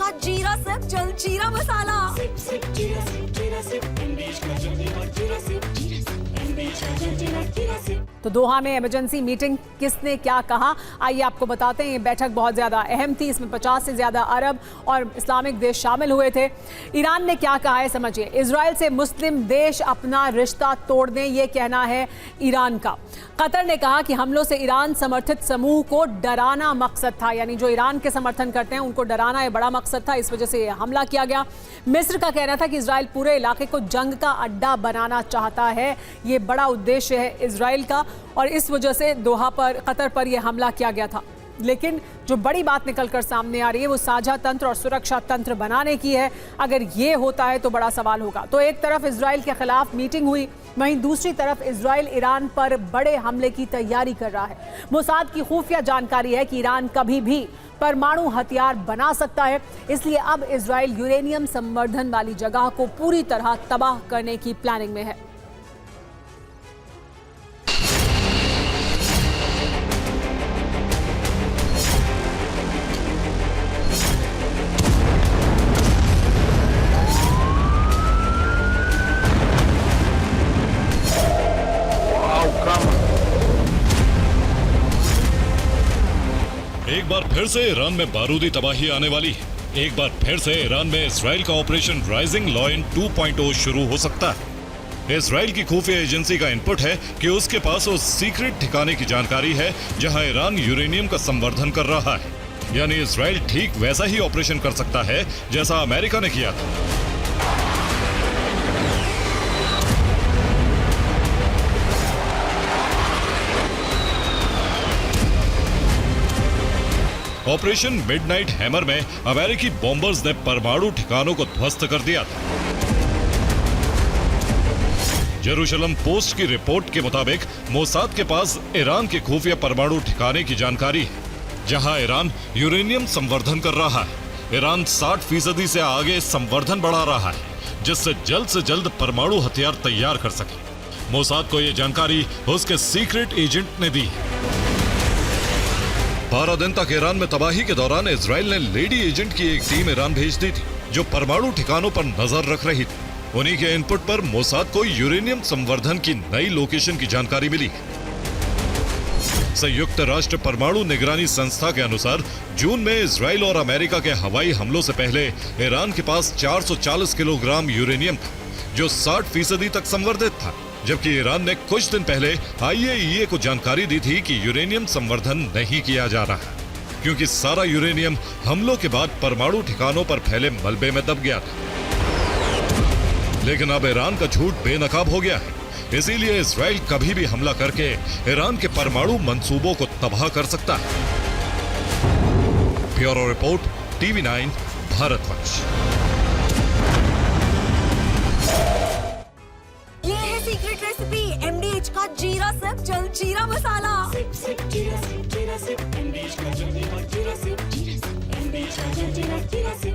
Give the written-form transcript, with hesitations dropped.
का जीरा सिप जलजीरा मसाला। SIP SIP जीरा सिप MBH का जल्दी और जीरा सिप MBH का जल्दी और जीरा सिप। तो दोहा में इमरजेंसी मीटिंग किसने क्या कहा, आइए आपको बताते हैं। ये बैठक बहुत ज़्यादा अहम थी। इसमें 50 से ज़्यादा अरब और इस्लामिक देश शामिल हुए थे। ईरान ने क्या कहा है समझिए। इजराइल से मुस्लिम देश अपना रिश्ता तोड़ दें, ये कहना है ईरान का। कतर ने कहा कि हमलों से ईरान समर्थित समूह को डराना मकसद था, यानी जो ईरान के समर्थन करते हैं उनको डराना ये बड़ा मकसद था, इस वजह से ये हमला किया गया। मिस्र का कहना था कि इजराइल पूरे इलाके को जंग का अड्डा बनाना चाहता है, ये बड़ा उद्देश्य है इजराइल का, और इस वजह से दोहा पर, कतर पर यह हमला किया गया था। लेकिन जो बड़ी बात निकलकर सामने आ रही है वो साझा तंत्र और सुरक्षा तंत्र बनाने की है। अगर ये होता है तो बड़ा सवाल होगा। तो एक तरफ इजराइल के खिलाफ मीटिंग हुई, वहीं दूसरी तरफ इजराइल ईरान पर बड़े हमले की तैयारी कर रहा है। मोसाद की खुफिया जानकारी है कि ईरान कभी भी परमाणु हथियार बना सकता है, इसलिए अब इजराइल यूरेनियम संवर्धन वाली जगह को पूरी तरह तबाह करने की प्लानिंग में है। एक बार फिर से ईरान में बारूदी तबाही आने वाली है। एक बार फिर से ईरान में इजराइल का ऑपरेशन राइजिंग लॉयन 2.0 शुरू हो सकता है। इजराइल की खुफिया एजेंसी का इनपुट है कि उसके पास उस सीक्रेट ठिकाने की जानकारी है जहां ईरान यूरेनियम का संवर्धन कर रहा है। यानी इजराइल ठीक वैसा ही ऑपरेशन कर सकता है जैसा अमेरिका ने किया था। ऑपरेशन मिडनाइट हैमर में अमेरिकी बॉम्बर्स ने परमाणु ठिकानों को ध्वस्त कर दिया था। जेरूशलम पोस्ट की रिपोर्ट के मुताबिक मोसाद के पास ईरान के खुफिया परमाणु ठिकाने की जानकारी है जहां ईरान यूरेनियम संवर्धन कर रहा है। ईरान 60% से आगे संवर्धन बढ़ा रहा है जिससे से जल्द परमाणु हथियार तैयार कर सके। मोसाद को यह जानकारी उसके सीक्रेट एजेंट ने दी। 12 दिन तक ईरान में तबाही के दौरान इजराइल ने लेडी एजेंट की एक टीम ईरान भेज दी थी जो परमाणु ठिकानों पर नजर रख रही थी। उन्हीं के इनपुट पर मोसाद को यूरेनियम संवर्धन की नई लोकेशन की जानकारी मिली। संयुक्त राष्ट्र परमाणु निगरानी संस्था के अनुसार जून में इजराइल और अमेरिका के हवाई हमलों से पहले ईरान के पास 440 किलोग्राम यूरेनियम था जो 60% तक संवर्धित था, जबकि ईरान ने कुछ दिन पहले IAEA को जानकारी दी थी कि यूरेनियम संवर्धन नहीं किया जा रहा क्योंकि सारा यूरेनियम हमलों के बाद परमाणु ठिकानों पर फैले मलबे में दब गया था। लेकिन अब ईरान का झूठ बेनकाब हो गया है, इसीलिए इजराइल कभी भी हमला करके ईरान के परमाणु मंसूबों को तबाह कर सकता है। Bureau report, TV9 Bharatvarsh. Secret recipe MDH का जीरा सिप जलजीरा मसाला। सिप सिप जीरा सिप MBH का जल्दी और जीरा सिप MBH का जल्दी और जीरा सिप।